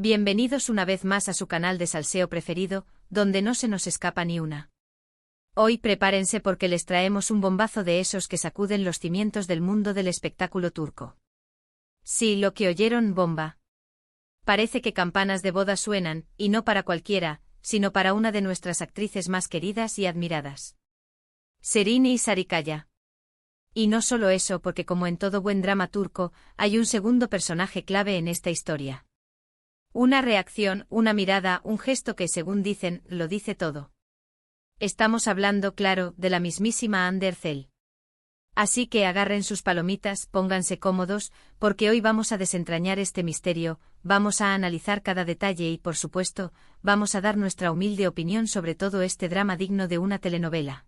Bienvenidos una vez más a su canal de salseo preferido, donde no se nos escapa ni una. Hoy prepárense porque les traemos un bombazo de esos que sacuden los cimientos del mundo del espectáculo turco. Sí, lo que oyeron, bomba. Parece que campanas de boda suenan, y no para cualquiera, sino para una de nuestras actrices más queridas y admiradas. Serenay Sarıkaya. Y no solo eso, porque como en todo buen drama turco, hay un segundo personaje clave en esta historia. Una reacción, una mirada, un gesto que, según dicen, lo dice todo. Estamos hablando, claro, de la mismísima Hande Erçel. Así que agarren sus palomitas, pónganse cómodos, porque hoy vamos a desentrañar este misterio, vamos a analizar cada detalle y, por supuesto, vamos a dar nuestra humilde opinión sobre todo este drama digno de una telenovela.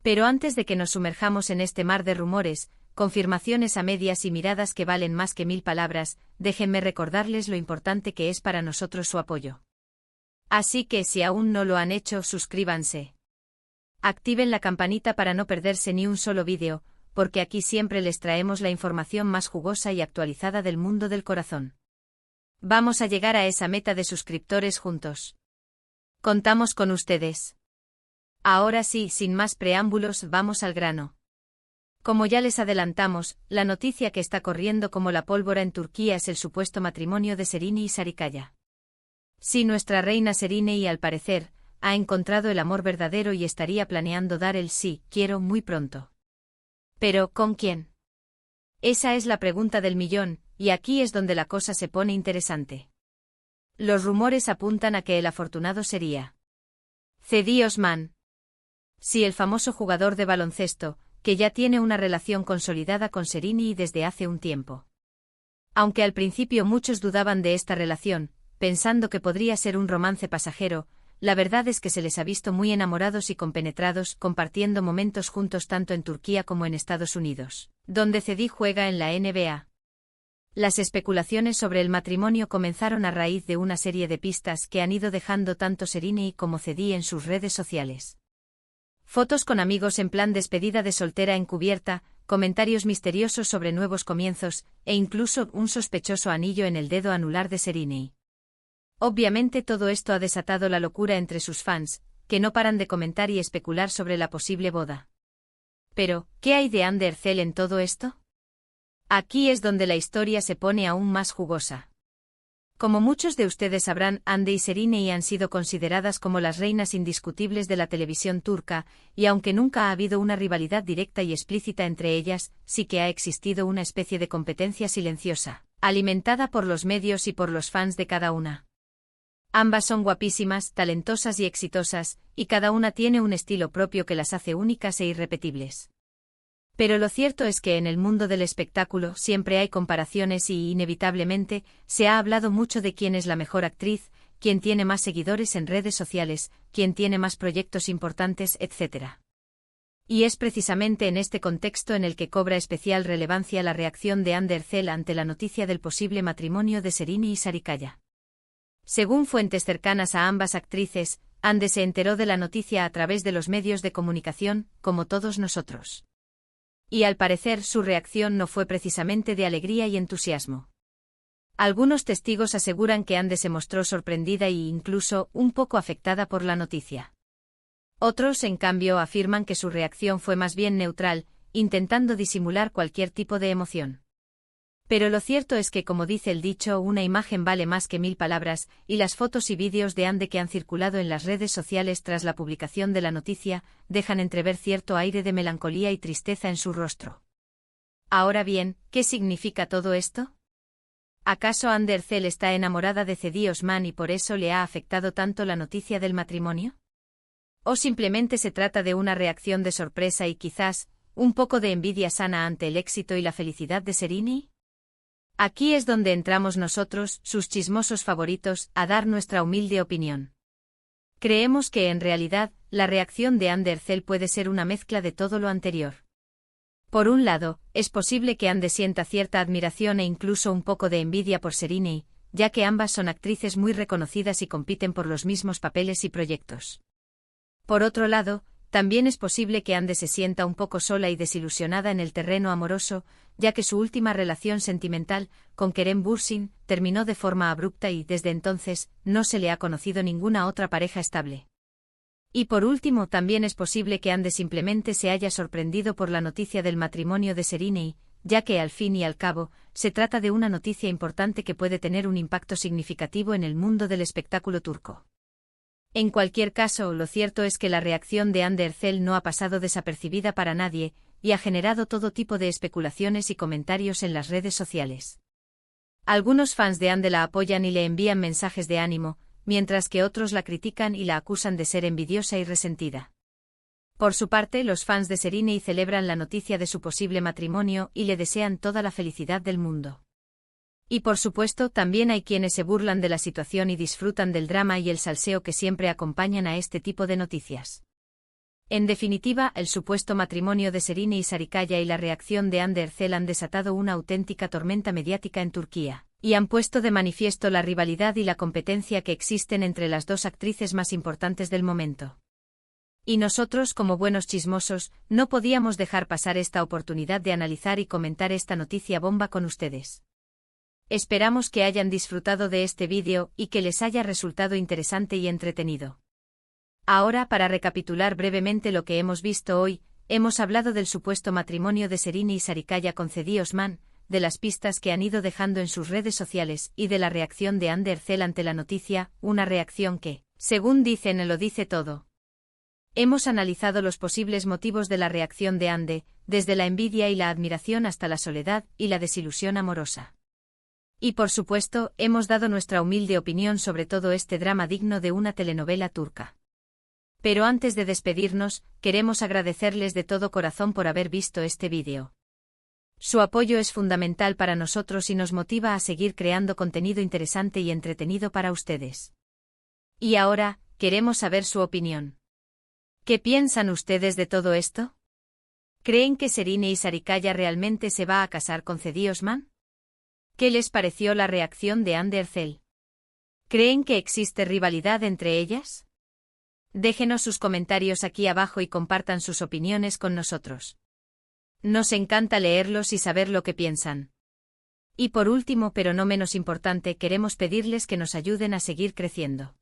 Pero antes de que nos sumerjamos en este mar de rumores, confirmaciones a medias y miradas que valen más que 1000 palabras, déjenme recordarles lo importante que es para nosotros su apoyo. Así que si aún no lo han hecho, suscríbanse. Activen la campanita para no perderse ni un solo vídeo, porque aquí siempre les traemos la información más jugosa y actualizada del mundo del corazón. Vamos a llegar a esa meta de suscriptores juntos. Contamos con ustedes. Ahora sí, sin más preámbulos, vamos al grano. Como ya les adelantamos, la noticia que está corriendo como la pólvora en Turquía es el supuesto matrimonio de Serenay Sarıkaya. Sí, nuestra reina Serenay, al parecer, ha encontrado el amor verdadero y estaría planeando dar el sí, quiero muy pronto. Pero, ¿con quién? Esa es la pregunta del millón, y aquí es donde la cosa se pone interesante. Los rumores apuntan a que el afortunado sería Cedi Osman. Sí, el famoso jugador de baloncesto, que ya tiene una relación consolidada con Serenay desde hace un tiempo. Aunque al principio muchos dudaban de esta relación, pensando que podría ser un romance pasajero, la verdad es que se les ha visto muy enamorados y compenetrados, compartiendo momentos juntos tanto en Turquía como en Estados Unidos, donde Cedi juega en la NBA. Las especulaciones sobre el matrimonio comenzaron a raíz de una serie de pistas que han ido dejando tanto Serenay como Cedi en sus redes sociales. Fotos con amigos en plan despedida de soltera encubierta, comentarios misteriosos sobre nuevos comienzos, e incluso un sospechoso anillo en el dedo anular de Serenay. Obviamente todo esto ha desatado la locura entre sus fans, que no paran de comentar y especular sobre la posible boda. Pero, ¿qué hay de Hande Erçel en todo esto? Aquí es donde la historia se pone aún más jugosa. Como muchos de ustedes sabrán, Hande y Serenay han sido consideradas como las reinas indiscutibles de la televisión turca, y aunque nunca ha habido una rivalidad directa y explícita entre ellas, sí que ha existido una especie de competencia silenciosa, alimentada por los medios y por los fans de cada una. Ambas son guapísimas, talentosas y exitosas, y cada una tiene un estilo propio que las hace únicas e irrepetibles. Pero lo cierto es que en el mundo del espectáculo siempre hay comparaciones y, inevitablemente, se ha hablado mucho de quién es la mejor actriz, quién tiene más seguidores en redes sociales, quién tiene más proyectos importantes, etc. Y es precisamente en este contexto en el que cobra especial relevancia la reacción de Hande Erçel ante la noticia del posible matrimonio de Serenay Sarıkaya. Según fuentes cercanas a ambas actrices, Hande se enteró de la noticia a través de los medios de comunicación, como todos nosotros. Y al parecer su reacción no fue precisamente de alegría y entusiasmo. Algunos testigos aseguran que Hande se mostró sorprendida e incluso un poco afectada por la noticia. Otros, en cambio, afirman que su reacción fue más bien neutral, intentando disimular cualquier tipo de emoción. Pero lo cierto es que, como dice el dicho, una imagen vale más que 1000 palabras, y las fotos y vídeos de Hande que han circulado en las redes sociales tras la publicación de la noticia, dejan entrever cierto aire de melancolía y tristeza en su rostro. Ahora bien, ¿qué significa todo esto? ¿Acaso Hande Erçel está enamorada de Cedi Osman y por eso le ha afectado tanto la noticia del matrimonio? ¿O simplemente se trata de una reacción de sorpresa y quizás, un poco de envidia sana ante el éxito y la felicidad de Serenay? Aquí es donde entramos nosotros, sus chismosos favoritos, a dar nuestra humilde opinión. Creemos que en realidad, la reacción de Hande Erçel puede ser una mezcla de todo lo anterior. Por un lado, es posible que Hande sienta cierta admiración e incluso un poco de envidia por Serenay, ya que ambas son actrices muy reconocidas y compiten por los mismos papeles y proyectos. Por otro lado, también es posible que Ande se sienta un poco sola y desilusionada en el terreno amoroso, ya que su última relación sentimental, con Kerem Bürsin, terminó de forma abrupta y, desde entonces, no se le ha conocido ninguna otra pareja estable. Y por último, también es posible que Ande simplemente se haya sorprendido por la noticia del matrimonio de Serenay, ya que al fin y al cabo, se trata de una noticia importante que puede tener un impacto significativo en el mundo del espectáculo turco. En cualquier caso, lo cierto es que la reacción de Hande Erçel no ha pasado desapercibida para nadie, y ha generado todo tipo de especulaciones y comentarios en las redes sociales. Algunos fans de Hande la apoyan y le envían mensajes de ánimo, mientras que otros la critican y la acusan de ser envidiosa y resentida. Por su parte, los fans de Serenay celebran la noticia de su posible matrimonio y le desean toda la felicidad del mundo. Y por supuesto, también hay quienes se burlan de la situación y disfrutan del drama y el salseo que siempre acompañan a este tipo de noticias. En definitiva, el supuesto matrimonio de Serenay y Sarıkaya y la reacción de Hande Erçel han desatado una auténtica tormenta mediática en Turquía, y han puesto de manifiesto la rivalidad y la competencia que existen entre las dos actrices más importantes del momento. Y nosotros, como buenos chismosos, no podíamos dejar pasar esta oportunidad de analizar y comentar esta noticia bomba con ustedes. Esperamos que hayan disfrutado de este vídeo y que les haya resultado interesante y entretenido. Ahora, para recapitular brevemente lo que hemos visto hoy, hemos hablado del supuesto matrimonio de Serenay y Sarıkaya con Cedi Osman, de las pistas que han ido dejando en sus redes sociales y de la reacción de Hande Erçel ante la noticia, una reacción que, según dicen, lo dice todo. Hemos analizado los posibles motivos de la reacción de Hande, desde la envidia y la admiración hasta la soledad y la desilusión amorosa. Y por supuesto, hemos dado nuestra humilde opinión sobre todo este drama digno de una telenovela turca. Pero antes de despedirnos, queremos agradecerles de todo corazón por haber visto este vídeo. Su apoyo es fundamental para nosotros y nos motiva a seguir creando contenido interesante y entretenido para ustedes. Y ahora, queremos saber su opinión. ¿Qué piensan ustedes de todo esto? ¿Creen que Serenay y Sarıkaya realmente se va a casar con Cedi Osman? ¿Qué les pareció la reacción de Hande Erçel? ¿Creen que existe rivalidad entre ellas? Déjenos sus comentarios aquí abajo y compartan sus opiniones con nosotros. Nos encanta leerlos y saber lo que piensan. Y por último, pero no menos importante, queremos pedirles que nos ayuden a seguir creciendo.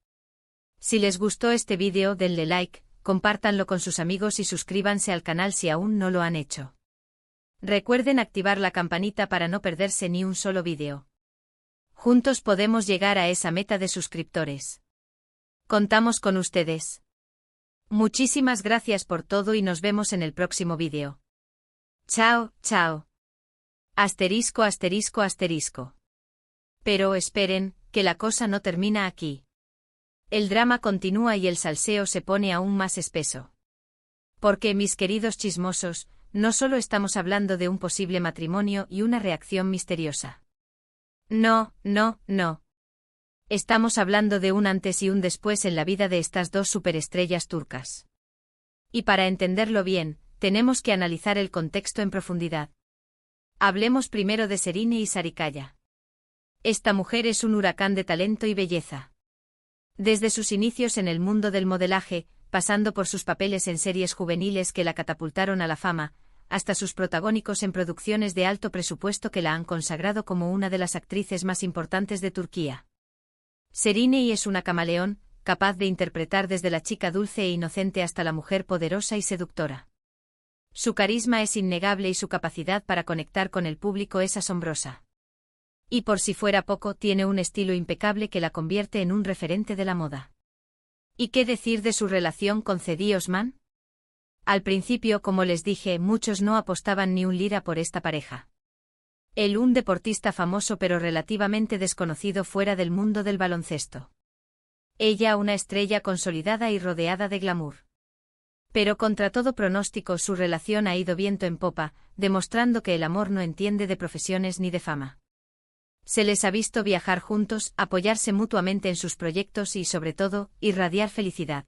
Si les gustó este vídeo, denle like, compártanlo con sus amigos y suscríbanse al canal si aún no lo han hecho. Recuerden activar la campanita para no perderse ni un solo vídeo. Juntos podemos llegar a esa meta de suscriptores. Contamos con ustedes. Muchísimas gracias por todo y nos vemos en el próximo vídeo. Chao, chao. Asterisco, asterisco, asterisco. Pero esperen, que la cosa no termina aquí. El drama continúa y el salseo se pone aún más espeso. Porque, mis queridos chismosos, no solo estamos hablando de un posible matrimonio y una reacción misteriosa. No, no, no. Estamos hablando de un antes y un después en la vida de estas dos superestrellas turcas. Y para entenderlo bien, tenemos que analizar el contexto en profundidad. Hablemos primero de Serenay y Sarıkaya. Esta mujer es un huracán de talento y belleza. Desde sus inicios en el mundo del modelaje, pasando por sus papeles en series juveniles que la catapultaron a la fama, hasta sus protagónicos en producciones de alto presupuesto que la han consagrado como una de las actrices más importantes de Turquía. Serenay es una camaleón, capaz de interpretar desde la chica dulce e inocente hasta la mujer poderosa y seductora. Su carisma es innegable y su capacidad para conectar con el público es asombrosa. Y por si fuera poco, tiene un estilo impecable que la convierte en un referente de la moda. ¿Y qué decir de su relación con Cedi Osman? Al principio, como les dije, muchos no apostaban ni un lira por esta pareja. Él, un deportista famoso pero relativamente desconocido fuera del mundo del baloncesto. Ella, una estrella consolidada y rodeada de glamour. Pero contra todo pronóstico, su relación ha ido viento en popa, demostrando que el amor no entiende de profesiones ni de fama. Se les ha visto viajar juntos, apoyarse mutuamente en sus proyectos y, sobre todo, irradiar felicidad.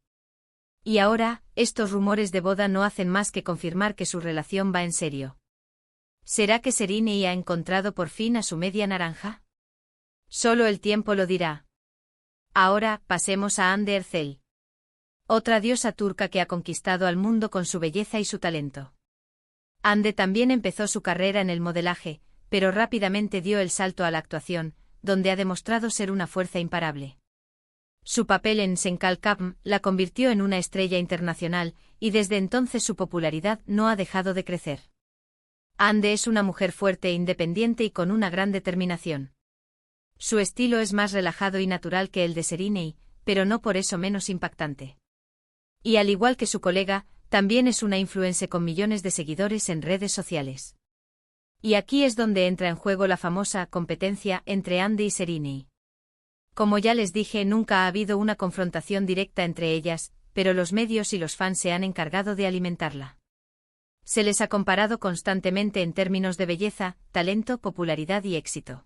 Y ahora, estos rumores de boda no hacen más que confirmar que su relación va en serio. ¿Será que Serenay ha encontrado por fin a su media naranja? Solo el tiempo lo dirá. Ahora, pasemos a Hande Erçel. otra diosa turca que ha conquistado al mundo con su belleza y su talento. Hande también empezó su carrera en el modelaje, pero rápidamente dio el salto a la actuación, donde ha demostrado ser una fuerza imparable. Su papel en Senkalkapm la convirtió en una estrella internacional, y desde entonces su popularidad no ha dejado de crecer. Hande es una mujer fuerte e independiente y con una gran determinación. Su estilo es más relajado y natural que el de Seriney, pero no por eso menos impactante. Y al igual que su colega, también es una influencer con millones de seguidores en redes sociales. Y aquí es donde entra en juego la famosa competencia entre Hande y Seriney. Como ya les dije, nunca ha habido una confrontación directa entre ellas, pero los medios y los fans se han encargado de alimentarla. Se les ha comparado constantemente en términos de belleza, talento, popularidad y éxito.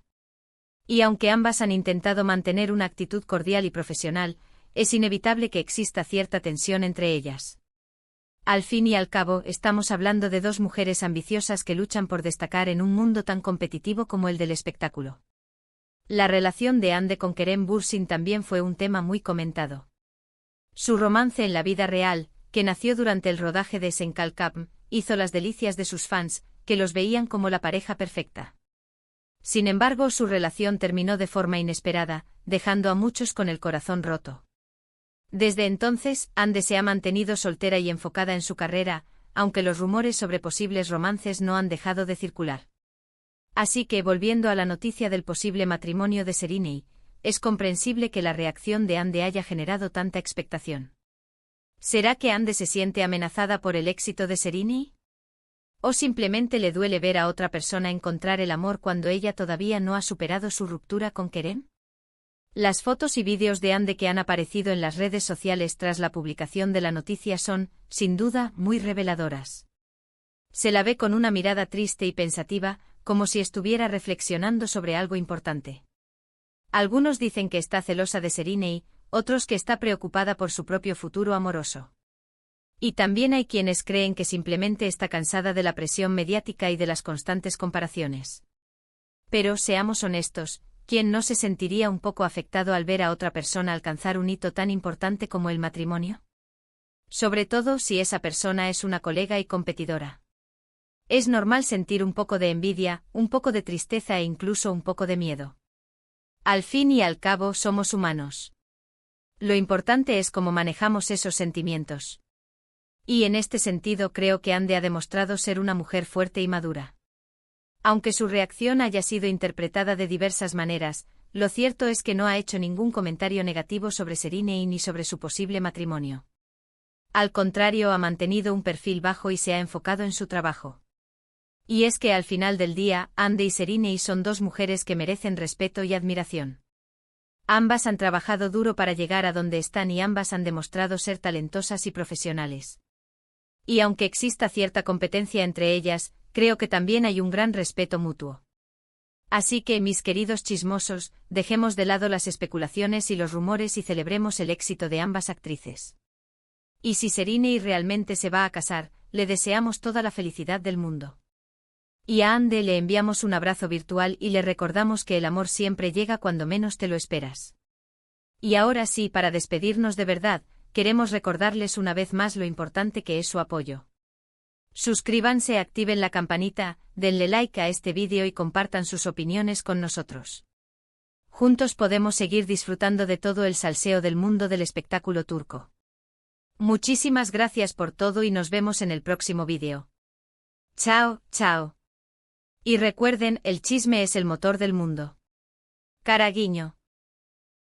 Y aunque ambas han intentado mantener una actitud cordial y profesional, es inevitable que exista cierta tensión entre ellas. Al fin y al cabo, estamos hablando de dos mujeres ambiciosas que luchan por destacar en un mundo tan competitivo como el del espectáculo. La relación de Hande con Kerem Bürsin también fue un tema muy comentado. Su romance en la vida real, que nació durante el rodaje de Senkalkapm, hizo las delicias de sus fans, que los veían como la pareja perfecta. Sin embargo, su relación terminó de forma inesperada, dejando a muchos con el corazón roto. Desde entonces, Hande se ha mantenido soltera y enfocada en su carrera, aunque los rumores sobre posibles romances no han dejado de circular. Así que, volviendo a la noticia del posible matrimonio de Seriney, es comprensible que la reacción de Hande haya generado tanta expectación. ¿Será que Hande se siente amenazada por el éxito de Seriney? ¿O simplemente le duele ver a otra persona encontrar el amor cuando ella todavía no ha superado su ruptura con Kerem? Las fotos y vídeos de Hande que han aparecido en las redes sociales tras la publicación de la noticia son, sin duda, muy reveladoras. Se la ve con una mirada triste y pensativa, como si estuviera reflexionando sobre algo importante. Algunos dicen que está celosa de Seriney, otros que está preocupada por su propio futuro amoroso. Y también hay quienes creen que simplemente está cansada de la presión mediática y de las constantes comparaciones. Pero, seamos honestos, ¿quién no se sentiría un poco afectado al ver a otra persona alcanzar un hito tan importante como el matrimonio? Sobre todo si esa persona es una colega y competidora. Es normal sentir un poco de envidia, un poco de tristeza e incluso un poco de miedo. Al fin y al cabo somos humanos. Lo importante es cómo manejamos esos sentimientos. Y en este sentido creo que Hande ha demostrado ser una mujer fuerte y madura. Aunque su reacción haya sido interpretada de diversas maneras, lo cierto es que no ha hecho ningún comentario negativo sobre Seriney ni sobre su posible matrimonio. Al contrario, ha mantenido un perfil bajo y se ha enfocado en su trabajo. Y es que al final del día, Hande y Seriney son dos mujeres que merecen respeto y admiración. Ambas han trabajado duro para llegar a donde están y ambas han demostrado ser talentosas y profesionales. Y aunque exista cierta competencia entre ellas, creo que también hay un gran respeto mutuo. Así que, mis queridos chismosos, dejemos de lado las especulaciones y los rumores y celebremos el éxito de ambas actrices. Y si Seriney realmente se va a casar, le deseamos toda la felicidad del mundo. Y a Hande le enviamos un abrazo virtual y le recordamos que el amor siempre llega cuando menos te lo esperas. Y ahora sí, para despedirnos de verdad, queremos recordarles una vez más lo importante que es su apoyo. Suscríbanse, activen la campanita, denle like a este vídeo y compartan sus opiniones con nosotros. Juntos podemos seguir disfrutando de todo el salseo del mundo del espectáculo turco. Muchísimas gracias por todo y nos vemos en el próximo vídeo. Chao, chao. Y recuerden, el chisme es el motor del mundo. Cara guiño.